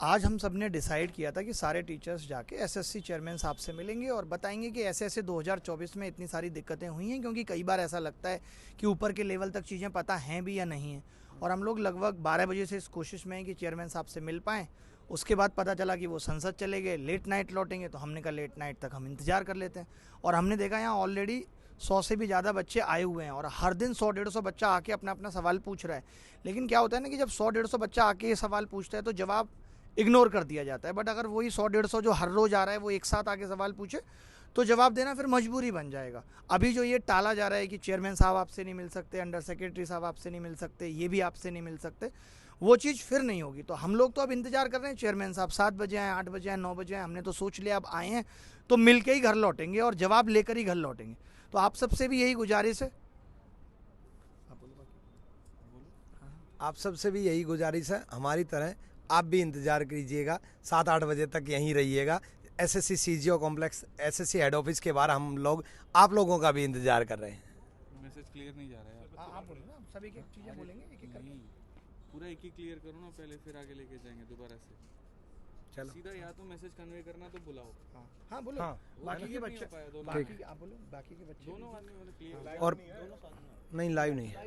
आज हम सब ने डिसाइड किया था कि सारे टीचर्स जाके एसएससी चेयरमैन साहब से मिलेंगे और बताएंगे कि ऐसे ऐसे 2024 में इतनी सारी दिक्कतें हुई हैं, क्योंकि कई बार ऐसा लगता है कि ऊपर के लेवल तक चीज़ें पता हैं भी या नहीं हैं। और हम लोग लगभग 12 बजे से इस कोशिश में हैं कि चेयरमैन साहब से मिल पाएँ। उसके बाद पता चला कि वो संसद चले गए, लेट नाइट लौटेंगे, तो हमने कहा लेट नाइट तक हम इंतज़ार कर लेते हैं। और हमने देखा यहाँ ऑलरेडी 100 से भी ज़्यादा बच्चे आए हुए हैं और हर दिन 100-150 बच्चा आके अपना अपना सवाल पूछ रहा है। लेकिन क्या होता है ना कि जब 100-150 बच्चा आके ये सवाल पूछता है तो जवाब इग्नोर कर दिया जाता है। बट अगर वही 100-150 जो हर रोज़ आ रहा है वो एक साथ आके सवाल पूछे तो जवाब देना फिर मजबूरी बन जाएगा। अभी जो ये टाला जा रहा है कि चेयरमैन साहब आपसे नहीं मिल सकते, अंडर सेक्रेटरी साहब आपसे नहीं मिल सकते, ये भी आपसे नहीं मिल सकते, वो चीज़ फिर नहीं होगी। तो हम लोग तो अब इंतजार कर रहे हैं चेयरमैन साहब 7 बजे आए, 8 बजे आए, 9 बजे आए। हमने तो सोच लिया अब आए हैं तो मिल के ही घर लौटेंगे और जवाब लेकर ही घर लौटेंगे। तो आप सबसे भी यही गुजारिश है। आप सबसे भी यही गुजारिश है, हमारी तरह आप भी इंतज़ार कीजिएगा, 7-8 बजे तक यहीं रहिएगा। SSC CGO complex, SSC head office के बाहर हम लोग आप लोगों का भी इंतज़ार कर रहे हैं। मैसेज क्लियर नहीं जा रहा है। आप बोलो ना, सभी की चीज़ें बोलेंगे एक एक करके। पूरा एक ही क्लियर करो ना पहले, फिर आगे लेके जाएंगे दोबारा से। चलो सीधा या तो मैसेज कन्वे करना तो बुलाओ। हाँ बोलो। हाँ, बाकी के बच्चे, दोनों बाकी आप बोलो, बाकी के बच्चे दोनों आदमी मतलब क्लियर। और नहीं, लाइव नहीं है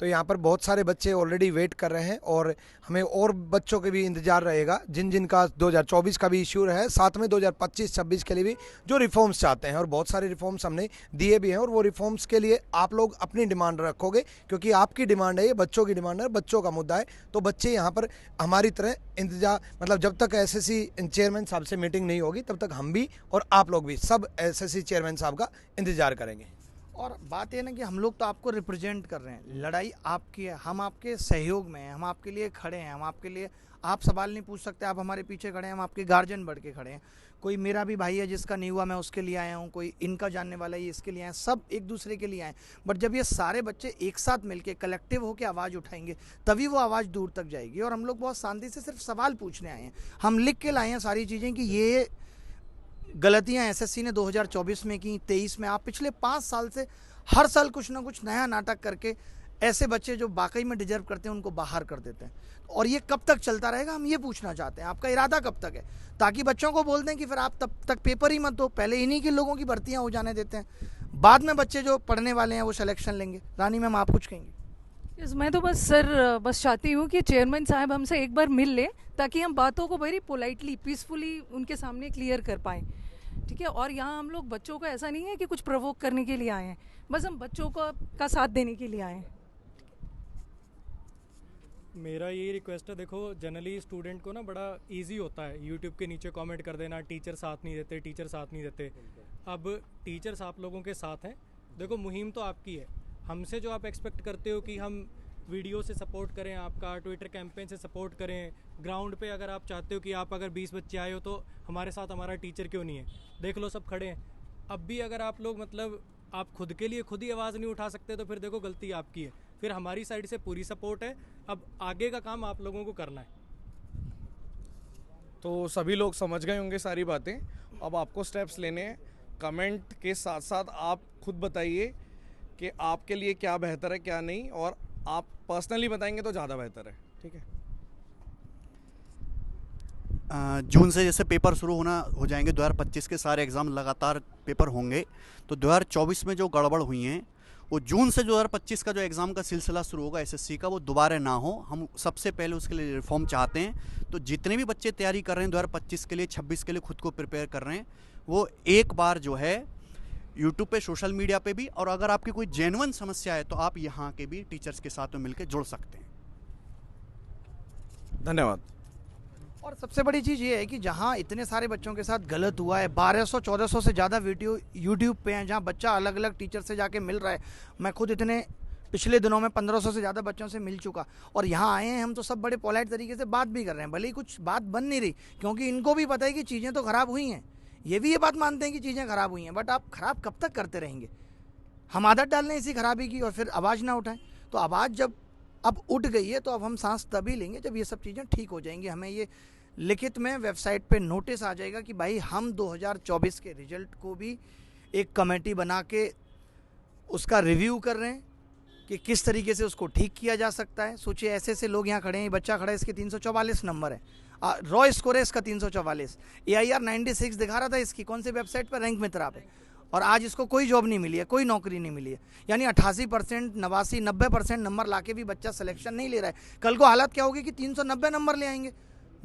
तो यहाँ पर बहुत सारे बच्चे ऑलरेडी वेट कर रहे हैं और हमें और बच्चों के भी इंतजार रहेगा जिन जिन का 2024 का भी इश्यू है, साथ में 2025-26 के लिए भी जो रिफॉर्म्स चाहते हैं। और बहुत सारे रिफॉर्म्स हमने दिए भी हैं और वो रिफॉर्म्स के लिए आप लोग अपनी डिमांड रखोगे, क्योंकि आपकी डिमांड है, ये बच्चों की डिमांड है, बच्चों का मुद्दा है। तो बच्चे यहाँ पर हमारी तरह इंतजार, मतलब जब तक एसएससी चेयरमैन साहब से मीटिंग नहीं होगी तब तक हम भी और आप लोग भी सब एसएससी चेयरमैन साहब का इंतजार करेंगे। और बात ये ना कि हम लोग तो आपको रिप्रेजेंट कर रहे हैं, लड़ाई आपकी है, हम आपके सहयोग में हैं, हम आपके लिए खड़े हैं, हम आपके लिए, आप सवाल नहीं पूछ सकते, आप हमारे पीछे खड़े हैं, हम आपके गार्जियन बढ़ के खड़े हैं। कोई मेरा भी भाई है जिसका नहीं हुआ, मैं उसके लिए आया हूँ, कोई इनका जानने वाला है इसके लिए आए, सब एक दूसरे के लिए आए। बट जब ये सारे बच्चे एक साथ मिलके कलेक्टिव होकर आवाज़ उठाएंगे तभी वो आवाज़ दूर तक जाएगी। और हम लोग बहुत शांति से सिर्फ सवाल पूछने आए हैं, हम लिख के लाए हैं सारी चीज़ें कि ये गलतियाँ एसएससी ने 2024 में की, 23 में, आप पिछले 5 साल से हर साल कुछ ना कुछ नया नाटक करके ऐसे बच्चे जो वाकई में डिजर्व करते हैं उनको बाहर कर देते हैं। और ये कब तक चलता रहेगा, हम ये पूछना चाहते हैं, आपका इरादा कब तक है, ताकि बच्चों को बोल दें कि फिर आप तब तक पेपर ही मत दो, पहले इन्हीं के लोगों की भर्तियां हो जाने देते हैं, बाद में बच्चे जो पढ़ने वाले हैं वो सिलेक्शन लेंगे। रानी मैम आप कुछ कहेंगे? मैं तो बस सर बस चाहती हूँ कि चेयरमैन साहब हमसे एक बार मिल लें ताकि हम बातों को वेरी पोलाइटली, पीसफुली उनके सामने क्लियर कर पाएँ, ठीक है। और यहाँ हम लोग बच्चों को ऐसा नहीं है कि कुछ प्रोवोक करने के लिए आए हैं, बस हम बच्चों को का साथ देने के लिए आए हैं। मेरा यही रिक्वेस्ट है, देखो जनरली स्टूडेंट को ना बड़ा इजी होता है यूट्यूब के नीचे कमेंट कर देना, टीचर साथ नहीं देते, टीचर साथ नहीं देते। अब टीचर्स आप लोगों के साथ हैं। देखो मुहिम तो आपकी है, हमसे जो आप एक्सपेक्ट करते हो कि हम वीडियो से सपोर्ट करें, आपका ट्विटर कैंपेन से सपोर्ट करें, ग्राउंड पे अगर आप चाहते हो कि आप अगर 20 बच्चे आए हो तो हमारे साथ हमारा टीचर क्यों नहीं है, देख लो सब खड़े हैं। अब भी अगर आप लोग मतलब आप खुद के लिए खुद ही आवाज़ नहीं उठा सकते तो फिर देखो गलती आपकी है। फिर हमारी साइड से पूरी सपोर्ट है, अब आगे का काम आप लोगों को करना है। तो सभी लोग समझ गए होंगे सारी बातें, अब आपको स्टेप्स लेने हैं। कमेंट के साथ साथ आप खुद बताइए कि आपके लिए क्या बेहतर है क्या नहीं, और आप पर्सनली बताएंगे तो ज़्यादा बेहतर है, ठीक है। जून से जैसे पेपर शुरू हो जाएंगे, 2025 के सारे एग्ज़ाम लगातार पेपर होंगे, तो 2024 में जो गड़बड़ हुई हैं वो जून से 2025 का जो एग्ज़ाम का सिलसिला शुरू होगा एसएससी का, वो दोबारा ना हो। हम सबसे पहले उसके लिए रिफॉर्म चाहते हैं। तो जितने भी बच्चे तैयारी कर रहे हैं 2025 के लिए, 26 के लिए खुद को प्रिपेयर कर रहे हैं, वो एक बार जो है यूट्यूब पे, सोशल मीडिया पे भी, और अगर आपकी कोई जेन्युइन समस्या है तो आप यहाँ के भी टीचर्स के साथ में मिलकर जुड़ सकते हैं। धन्यवाद। और सबसे बड़ी चीज़ ये है कि जहाँ इतने सारे बच्चों के साथ गलत हुआ है, 1200-1400 से ज़्यादा वीडियो यूट्यूब पे हैं, जहाँ बच्चा अलग अलग टीचर से जाके मिल रहा है। मैं खुद इतने पिछले दिनों में 1500 से ज़्यादा बच्चों से मिल चुका, और यहाँ आए हैं हम तो सब बड़े पोलाइट तरीके से बात भी कर रहे हैं, भले ही कुछ बात बन नहीं रही, क्योंकि इनको भी पता है कि चीज़ें तो ख़राब हुई हैं, ये भी ये बात मानते हैं कि चीज़ें ख़राब हुई हैं। बट आप ख़राब कब तक करते रहेंगे? हम आदत डाल लें इसी खराबी की और फिर आवाज़ ना उठाएं। तो आवाज़ जब अब उठ गई है तो अब हम सांस तभी लेंगे जब ये सब चीज़ें ठीक हो जाएंगी। हमें ये लिखित में वेबसाइट पे नोटिस आ जाएगा कि भाई हम 2024 के रिजल्ट को भी एक कमेटी बना के उसका रिव्यू कर रहे हैं, कि किस तरीके से उसको ठीक किया जा सकता है। सोचिए ऐसे ऐसे लोग यहाँ खड़े हैं, ये बच्चा खड़ा है, इसके 344 नंबर है, रॉ स्कोर है इसका 344, AIR 96 दिखा रहा था इसकी, कौन सी वेबसाइट पर, रैंक मित्रा पे, और आज इसको कोई जॉब नहीं मिली है, कोई नौकरी नहीं मिली है। यानी 88%, 89, 90% नंबर लाके भी बच्चा सिलेक्शन नहीं ले रहा है। कल को हालत क्या होगी कि 390 नंबर ले आएंगे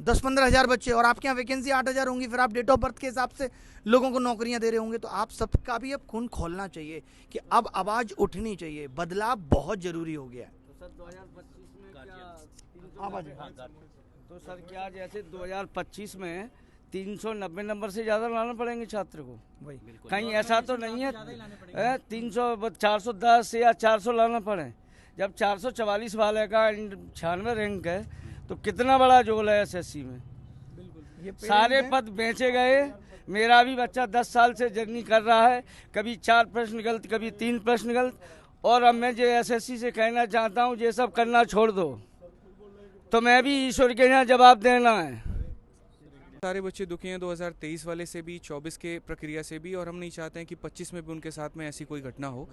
10-15 हज़ार बच्चे, और आपके यहाँ वैकेंसी 8,000 होंगी, फिर आप डेट ऑफ बर्थ के हिसाब से लोगों को नौकरियां दे रहे होंगे। तो आप सबका भी अब खून खोलना चाहिए कि अब आवाज़ उठनी चाहिए, बदलाव बहुत ज़रूरी हो गया है। तो सर 2025 में क्या तो सर क्या जैसे 2025 में 390 नंबर से ज़्यादा लाना पड़ेंगे छात्र को, वही कहीं ऐसा तो नहीं है 410 या 400 लाना पड़े। जब 444 वाले का 96 रैंक है तो कितना बड़ा जोल है एसएससी में। सारे पद बेचे गए। मेरा भी बच्चा 10 साल से जर्नी कर रहा है, कभी 4 प्रश्न गलत, कभी 3 प्रश्न गलत, और अब मैं जो एसएससी से कहना चाहता हूँ ये सब करना छोड़ दो, तो मैं भी ईश्वर के यहाँ जवाब देना है। सारे बच्चे दुखी हैं 2023 वाले से भी, 24 के प्रक्रिया से भी, और हम नहीं चाहते हैं कि 25 में भी उनके साथ में ऐसी कोई घटना हो।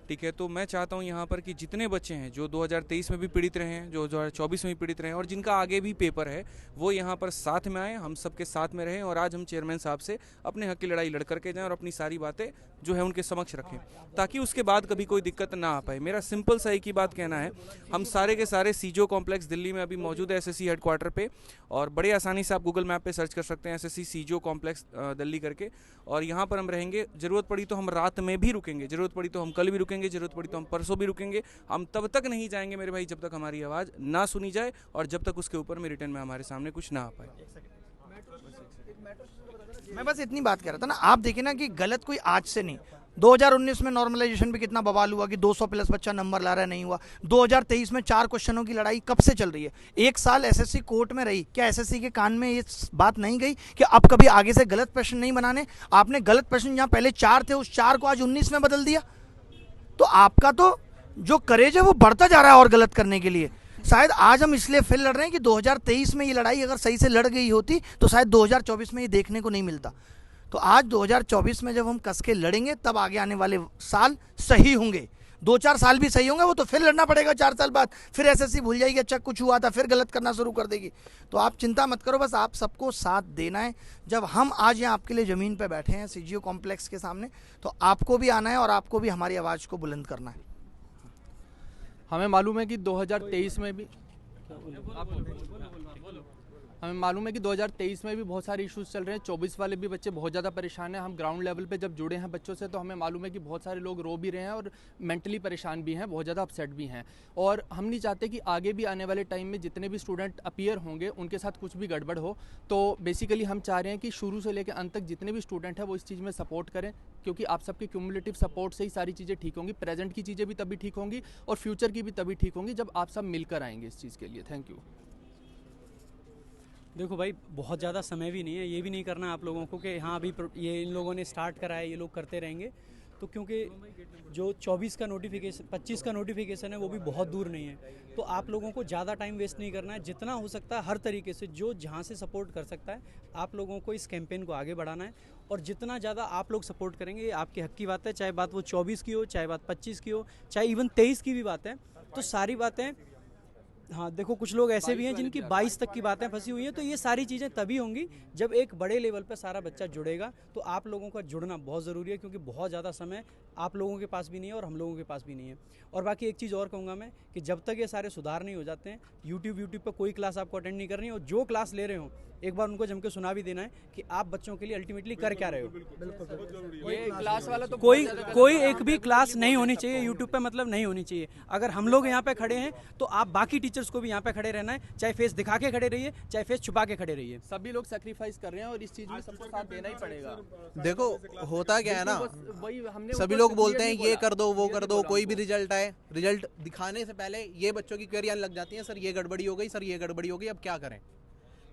ठीक है, तो मैं चाहता हूं यहाँ पर कि जितने बच्चे हैं जो 2023 में भी पीड़ित रहे हैं, जो 2024 में भी पीड़ित रहे हैं, और जिनका आगे भी पेपर है, वो यहाँ पर साथ में आए, हम सबके साथ में रहें, और आज हम चेयरमैन साहब से अपने हक की लड़ाई लड़ करके जाएं और अपनी सारी बातें जो है उनके समक्ष रखें, ताकि उसके बाद कभी कोई दिक्कत ना आ पाए। मेरा सिंपल सा एक ही बात कहना है, हम सारे के सारे सीजो कॉम्प्लेक्स दिल्ली में अभी मौजूद है एसएससी हेडक्वार्टर पे, और बड़े आसानी से आप गूगल मैप पे सर्च कर सकते हैं एसएससी सीजो कॉम्प्लेक्स दिल्ली करके, और यहाँ पर हम रहेंगे। ज़रूरत पड़ी तो हम रात में भी रुकेंगे, ज़रूरत पड़ी तो हम कल भी रुकेंगे, ज़रूरत पड़ी तो हम परसों भी रुकेंगे। हम तब तक नहीं जाएंगे मेरे भाई जब तक हमारी आवाज़ ना सुनी जाए, और जब तक उसके ऊपर में रिटर्न में हमारे सामने कुछ ना आ पाए। मैं बस इतनी बात कर रहा था ना, आप देखिए ना कि गलत कोई आज से नहीं, 2019 में नॉर्मलाइजेशन पे कितना बवाल हुआ कि 200 प्लस बच्चा नंबर ला रहा है, नहीं हुआ। 2023 में 4 क्वेश्चनों की लड़ाई कब से चल रही है, 1 साल एसएससी कोर्ट में रही, क्या एसएससी के कान में ये बात नहीं गई कि अब कभी आगे से गलत प्रश्न नहीं बनाने? आपने गलत प्रश्न जहां पहले 4 थे उस 4 को आज 19 में बदल दिया। तो आपका तो जो करेज है वो बढ़ता जा रहा है और गलत करने के लिए। शायद आज हम इसलिए फिर लड़ रहे हैं कि 2023 में ये लड़ाई अगर सही से लड़ गई होती तो शायद 2024 में ये देखने को नहीं मिलता। तो आज 2024 में जब हम कस के लड़ेंगे तब आगे आने वाले साल सही होंगे। 2-4 साल भी सही होंगे, वो तो फिर लड़ना पड़ेगा 4 साल बाद, फिर एसएससी भूल जाएगी अच्छा कुछ हुआ था, फिर गलत करना शुरू कर देगी। तो आप चिंता मत करो, बस आप सबको साथ देना है। जब हम आज यहाँ आपके लिए ज़मीन पर बैठे हैं सीजीओ कॉम्प्लेक्स के सामने, तो आपको भी आना है और आपको भी हमारी आवाज़ को बुलंद करना है। हमें मालूम है कि 2023 में भी हमें मालूम है कि 2023 में भी बहुत सारे इश्यूज चल रहे हैं। 24 वाले भी बच्चे बहुत ज़्यादा परेशान हैं। हम ग्राउंड लेवल पे जब जुड़े हैं बच्चों से तो हमें मालूम है कि बहुत सारे लोग रो भी रहे हैं और मेंटली परेशान भी हैं, बहुत ज़्यादा अपसेट भी हैं। और हम नहीं चाहते कि आगे भी आने वाले टाइम में जितने भी स्टूडेंट अपीयर होंगे उनके साथ कुछ भी गड़बड़ हो। तो बेसिकली हम चाह रहे हैं कि शुरू से लेकर अंत तक जितने भी स्टूडेंट हैं वो इस चीज़ में सपोर्ट करें, क्योंकि आप सबके क्यूमुलेटिव सपोर्ट से ही सारी चीज़ें ठीक होंगी। प्रेजेंट की चीज़ें भी तभी ठीक होंगी और फ्यूचर की भी तभी ठीक होंगी जब आप सब मिलकर आएंगे इस चीज़ के लिए। Thank you. देखो भाई, बहुत ज़्यादा समय भी नहीं है, ये भी नहीं करना आप लोगों को कि हाँ अभी ये इन लोगों ने स्टार्ट करा है, ये लोग करते रहेंगे। तो क्योंकि जो 24 का नोटिफिकेशन 25 का नोटिफिकेशन है वो भी बहुत दूर नहीं है, तो आप लोगों को ज़्यादा टाइम वेस्ट नहीं करना है। जितना हो सकता है हर तरीके से जो जहाँ से सपोर्ट कर सकता है आप लोगों को इस कैंपेन को आगे बढ़ाना है, और जितना ज़्यादा आप लोग सपोर्ट करेंगे ये आपके हक की बात है। चाहे बात वो 24 की हो, चाहे बात 25 की हो, चाहे इवन 23 की भी बात है, तो सारी बातें हाँ देखो कुछ लोग ऐसे भी हैं जिनकी 22 तक की बातें फंसी हुई हैं। तो ये सारी चीज़ें तभी होंगी जब एक बड़े लेवल पर सारा बच्चा जुड़ेगा। तो आप लोगों का जुड़ना बहुत ज़रूरी है, क्योंकि बहुत ज़्यादा समय आप लोगों के पास भी नहीं है और हम लोगों के पास भी नहीं है। और बाकी एक चीज़ और कहूँगा मैं कि जब तक ये सारे सुधार नहीं हो जाते हैं, यूट्यूब पर कोई क्लास आपको अटेंड नहीं करनी है, और जो क्लास ले रहे हो एक बार उनको जम के सुना भी देना है कि आप बच्चों के लिए अल्टीमेटली कर क्या रहे हो। ये क्लास वाला तो कोई एक भी क्लास नहीं होनी चाहिए यूट्यूब पे, मतलब नहीं होनी चाहिए। अगर हम लोग यहाँ पे खड़े हैं तो आप बाकी टीचर्स को भी यहाँ पे खड़े रहना है, चाहे फेस दिखा के खड़े रहिए, चाहे फेस छुपा के खड़े रहिए। सभी लोग सेक्रीफाइस कर रहे हैं और इस चीज में सबको साथ देना ही पड़ेगा। देखो होता क्या है ना, सभी लोग बोलते हैं ये कर दो वो कर दो, कोई भी रिजल्ट आए, रिजल्ट दिखाने से पहले ये बच्चों की क्वेरी आने लग जाती है, सर ये गड़बड़ी हो गई, सर ये गड़बड़ी हो गई, अब क्या करें।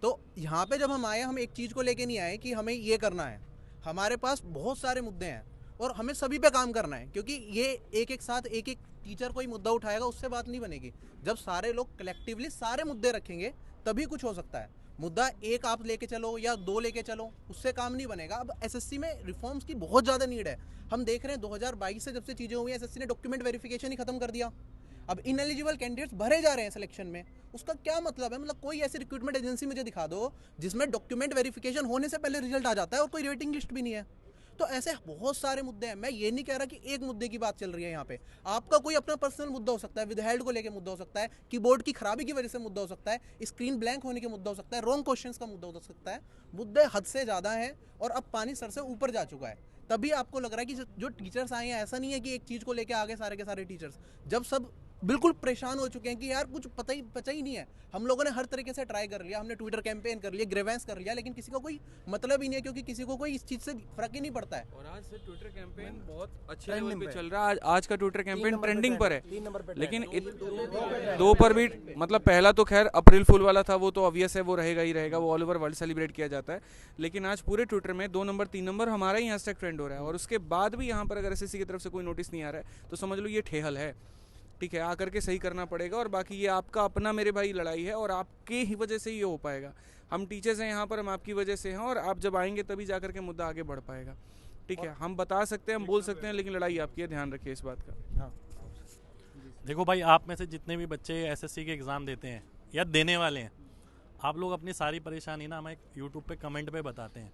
तो यहाँ पे जब हम आए, हम एक चीज़ को लेके नहीं आए कि हमें ये करना है। हमारे पास बहुत सारे मुद्दे हैं और हमें सभी पे काम करना है, क्योंकि ये एक साथ एक टीचर कोई मुद्दा उठाएगा उससे बात नहीं बनेगी। जब सारे लोग कलेक्टिवली सारे मुद्दे रखेंगे तभी कुछ हो सकता है। मुद्दा एक आप लेके चलो या 2 लेके चलो, उससे काम नहीं बनेगा। अब एसएससी में रिफॉर्म्स की बहुत ज़्यादा नीड है। हम देख रहे हैं 2022 से जब से चीज़ें हुई हैं, एसएससी ने डॉक्यूमेंट वेरिफिकेशन ही खत्म कर दिया। अब इनएलिजिबल कैंडिडेट्स भरे जा रहे हैं सिलेक्शन में, उसका क्या मतलब है? मतलब कोई ऐसी रिक्रूटमेंट एजेंसी मुझे दिखा दो जिसमें डॉक्यूमेंट वेरिफिकेशन होने से पहले रिजल्ट आ जाता है और कोई वेटिंग लिस्ट भी नहीं है। तो ऐसे बहुत सारे मुद्दे हैं। मैं ये नहीं कह रहा कि एक मुद्दे की बात चल रही है यहाँ पे, आपका कोई अपना पर्सनल मुद्दा हो सकता है, विदहेल्ड को लेकर मुद्दा हो सकता है, कीबोर्ड की खराबी की वजह से मुद्दा हो सकता है, स्क्रीन ब्लैंक होने के मुद्दा हो सकता है, रॉन्ग क्वेश्चंस का मुद्दा हो सकता है। मुद्दे हद से ज़्यादा है और अब पानी सर से ऊपर जा चुका है। तभी आपको लग रहा है कि जो टीचर्स आए हैं, ऐसा नहीं है कि एक चीज़ को लेकर आगे सारे के सारे टीचर्स, जब सब बिल्कुल परेशान हो चुके हैं कि यार कुछ पता ही नहीं है। हम लोगों ने हर तरीके से ट्राई कर लिया, हमने ट्विटर कैंपेन कर लिया, ग्रेवेंस कर लिया, लेकिन किसी का कोई मतलब ही नहीं है, क्योंकि किसी को कोई इस चीज़ से फर्क ही नहीं पड़ता है। और आज से ट्विटर कैंपेन बहुत अच्छे लेवल पे चल रहा है। आज का ट्विटर कैंपेन ट्रेंडिंग पर है, लेकिन 2 पर भी, मतलब पहला तो खैर अप्रैल फुल वाला था, वो तो ऑब्वियस है, वो रहेगा ही रहेगा, वो ऑल ओवर वर्ल्ड सेलिब्रेट किया जाता है। लेकिन आज पूरे ट्विटर में 2 नंबर 3 नंबर हमारा ही हैशटैग ट्रेंड हो रहा है, और उसके बाद भी यहाँ पर अगर एसएससी की तरफ से कोई नोटिस नहीं आ रहा है तो समझ लो ये ठेहल है। ठीक है, आकर के सही करना पड़ेगा, और बाकी ये आपका अपना मेरे भाई लड़ाई है, और आपके ही वजह से ये हो पाएगा। हम टीचर्स हैं यहाँ पर, हम आपकी वजह से हैं, और आप जब आएंगे तभी जाकर के मुद्दा आगे बढ़ पाएगा। ठीक है, हम बता सकते हैं, हम बोल सकते हैं, लेकिन लड़ाई आपकी है, ध्यान रखिए इस बात का। हाँ। देखो भाई, आप में से जितने भी बच्चे एसएससी के एग्ज़ाम देते हैं या देने वाले हैं, आप लोग अपनी सारी परेशानी ना हमें यूट्यूब पे कमेंट पे बताते हैं,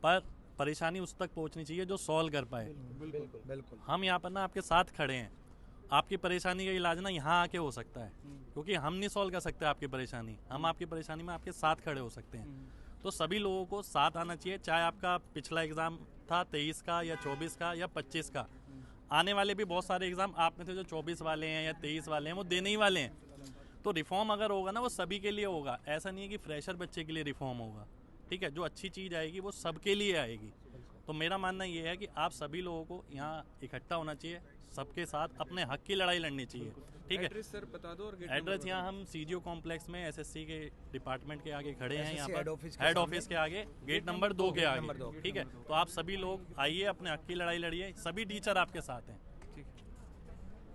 पर परेशानी उस तक पहुंचनी चाहिए जो सॉल्व कर पाए। बिल्कुल। हम यहाँ पर ना आपके साथ खड़े हैं। आपकी परेशानी का इलाज ना यहाँ आके हो सकता है, क्योंकि हम नहीं सॉल्व कर सकते आपकी परेशानी, हम आपकी परेशानी में आपके साथ खड़े हो सकते हैं। तो सभी लोगों को साथ आना चाहिए, चाहे आपका पिछला एग्ज़ाम था 23 का या 24 का या 25 का, आने वाले भी बहुत सारे एग्ज़ाम आप में से जो 24 वाले हैं या 23 वाले हैं वो देने ही वाले हैं। तो रिफॉर्म अगर होगा ना, वो सभी के लिए होगा, ऐसा नहीं है कि फ्रेशर बच्चे के लिए रिफॉर्म होगा। ठीक है, जो अच्छी चीज़ आएगी वो सबके लिए आएगी। तो मेरा मानना ये है कि आप सभी लोगों को यहाँ इकट्ठा होना चाहिए, सबके साथ अपने हक की लड़ाई लड़नी चाहिए। ठीक है, एड्रेस सर बता दो। और एड्रेस यहाँ हम सीजीओ कॉम्प्लेक्स में एसएससी के डिपार्टमेंट के आगे खड़े हैं, यहाँ पर हेड ऑफिस के आगे, गेट नंबर 2 के आगे। ठीक है, तो आप सभी लोग आइए, अपने हक की लड़ाई लड़िए, सभी टीचर आपके साथ हैं।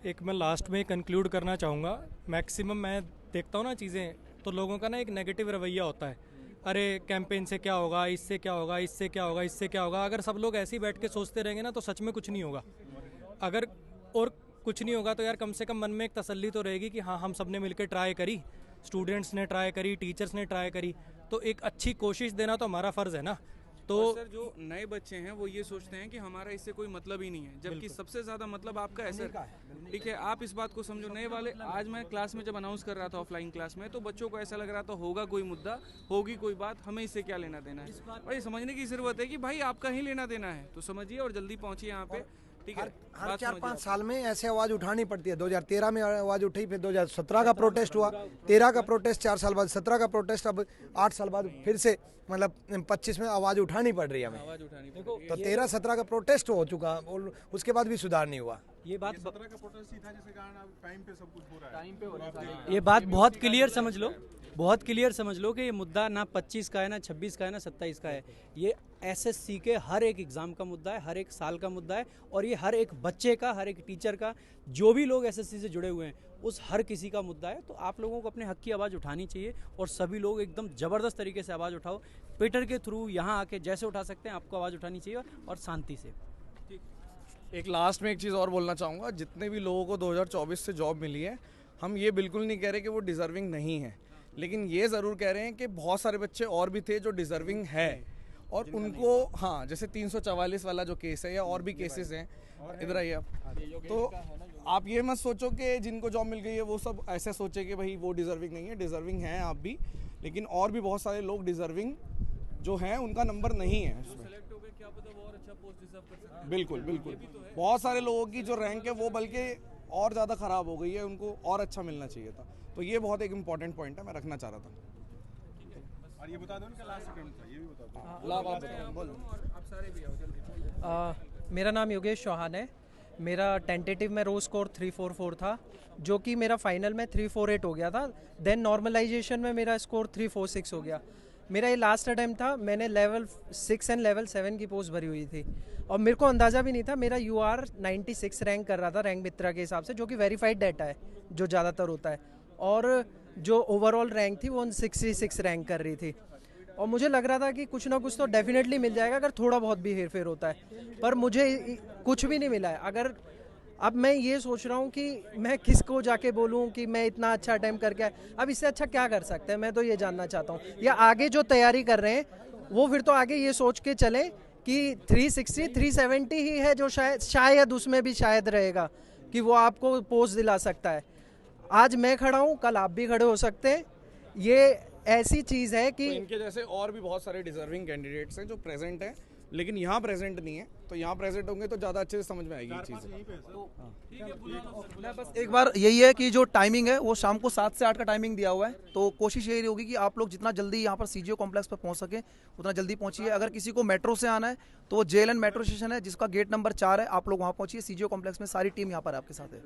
एक मैं लास्ट में कंक्लूड करना चाहूँगा। मैक्सिमम मैं देखता हूँ ना चीज़ें, तो लोगों का ना एक नेगेटिव रवैया होता है, अरे कैंपेन से क्या होगा, इससे क्या होगा, इससे क्या होगा, इससे क्या होगा। अगर सब लोग ऐसे ही बैठ के सोचते रहेंगे ना, तो सच में कुछ नहीं होगा। अगर और कुछ नहीं होगा तो यार कम से कम मन में एक तसल्ली तो रहेगी कि हाँ, हम सब ने मिलकर ट्राई करी, स्टूडेंट्स ने ट्राई करी, टीचर्स ने ट्राई करी, तो एक अच्छी कोशिश देना तो हमारा फ़र्ज़ है ना। तो सर, जो नए बच्चे हैं वो ये सोचते हैं कि हमारा इससे कोई मतलब ही नहीं है, जबकि सबसे ज़्यादा मतलब आपका है सर। ठीक है, आप इस बात को समझो। नए वाले, आज मैं क्लास में जब अनाउंस कर रहा था ऑफलाइन क्लास में, तो बच्चों को ऐसा लग रहा था होगा कोई मुद्दा, होगी कोई बात, हमें इससे क्या लेना देना है। भाई समझने की ज़रूरत है कि भाई आपका ही लेना देना है, तो समझिए और जल्दी पहुँचिए यहाँ पे। ठीक है, हर 4-5 साल में ऐसे आवाज़ उठानी पड़ती है। 2013 में आवाज़ उठी, फिर 2017 का प्रोटेस्ट हुआ, 13 का प्रोटेस्ट 4 साल बाद, 17 का प्रोटेस्ट, अब 8 साल बाद फिर से मतलब 25 में आवाज़ उठानी पड़ रही है हमें। तो 13-17 का प्रोटेस्ट हो चुका और उसके बाद भी सुधार नहीं हुआ। ये बात 17 का प्रोटेस्ट ही था, जिसके कारण टाइम पे सब कुछ हो रहा है, टाइम पे हो रहा है। ये बात बहुत क्लियर समझ लो, बहुत क्लियर समझ लो कि ये मुद्दा ना 25 का है, ना 26 का है, ना 27 का है। ये एसएससी के हर एक एग्ज़ाम का मुद्दा है, हर एक साल का मुद्दा है, और ये हर एक बच्चे का, हर एक टीचर का, जो भी लोग एसएससी से जुड़े हुए हैं उस हर किसी का मुद्दा है। तो आप लोगों को अपने हक की आवाज़ उठानी चाहिए, और सभी लोग एकदम ज़बरदस्त तरीके से आवाज़ उठाओ। ट्विटर के थ्रू यहाँ आके जैसे उठा सकते हैं आपको आवाज़ उठानी चाहिए, और शांति से। एक लास्ट में एक चीज़ और बोलना चाहूँगा, जितने भी लोगों को 2024 से जॉब मिली है, हम ये बिल्कुल नहीं कह रहे कि वो डिज़र्विंग नहीं है, लेकिन ये ज़रूर कह रहे हैं कि बहुत सारे बच्चे और भी थे जो डिज़र्विंग है, और उनको, हाँ, जैसे 344 वाला जो केस है या और भी केसेस हैं, इधर आइए आप। तो आप ये मत सोचो कि जिनको जॉब मिल गई है वो सब ऐसे सोचे कि भाई वो डिज़र्विंग नहीं है। डिज़र्विंग हैं आप भी, लेकिन और भी बहुत सारे लोग डिज़र्विंग जो हैं उनका नंबर नहीं है उसमें। बिल्कुल बिल्कुल, बहुत सारे लोगों की जो रैंक है वो बल्कि और ज़्यादा ख़राब हो गई है, उनको और अच्छा मिलना चाहिए था। तो ये बहुत एक इम्पॉर्टेंट पॉइंट है, मैं रखना चाह रहा था। और ये बता दो उनका लास्ट अटेम्प्ट था, ये भी बता दो। लाभ आप बताओ, बोलो। आप सारे भी आओ जल्दी। मेरा नाम योगेश चौहान है। मेरा टेंटेटिव में रो स्कोर 344 था, जो कि मेरा फाइनल में 348 हो गया था। देन नॉर्मलाइजेशन में मेरा स्कोर 346 हो गया। मेरा ये लास्ट अटैम्प्ट था। मैंने लेवल 6 एंड लेवल 7 की पोस्ट भरी हुई थी, और मेरे को अंदाज़ा भी नहीं था। मेरा UR 96 रैंक कर रहा था, रैंक मित्रा के हिसाब से, जो कि वेरीफाइड डाटा है जो ज़्यादातर होता है, और जो ओवरऑल रैंक थी वो 66 रैंक कर रही थी। और मुझे लग रहा था कि कुछ ना कुछ तो डेफिनेटली मिल जाएगा अगर थोड़ा बहुत भी हेर फेर होता है, पर मुझे कुछ भी नहीं मिला है। अगर अब मैं ये सोच रहा हूँ कि मैं किसको जाके बोलूँ कि मैं इतना अच्छा अटेम्प्ट करके आया। अब इससे अच्छा क्या कर सकते हैं, मैं तो ये जानना चाहता हूँ। या आगे जो तैयारी कर रहे हैं वो फिर तो आगे ये सोच के चलें कि 360 370 ही है जो शायद उसमें भी शायद रहेगा कि वो आपको पोस्ट दिला सकता है। आज मैं खड़ा हूँ, कल आप भी खड़े हो सकते हैं। ये ऐसी चीज़ है कि तो इनके जैसे और भी बहुत सारे डिजर्विंग कैंडिडेट्स हैं जो प्रेजेंट हैं, लेकिन यहाँ प्रेजेंट नहीं है। तो यहाँ प्रेजेंट होंगे तो ज़्यादा अच्छे से समझ में आएगी ये चीज़। बस एक बार यही है कि जो टाइमिंग है वो शाम को 7 से 8 का टाइमिंग दिया हुआ है। तो कोशिश यही होगी कि आप लोग जितना जल्दी यहाँ पर सीजीओ कॉम्प्लेक्स पर पहुँच सके उतना जल्दी पहुँचिए। अगर किसी को मेट्रो से आना है तो वो JLN मेट्रो स्टेशन है जिसका गेट नंबर 4 है, आप लोग वहाँ पहुँचिए। सीजीओ कॉम्प्लेक्स में सारी टीम यहाँ पर आपके साथ है।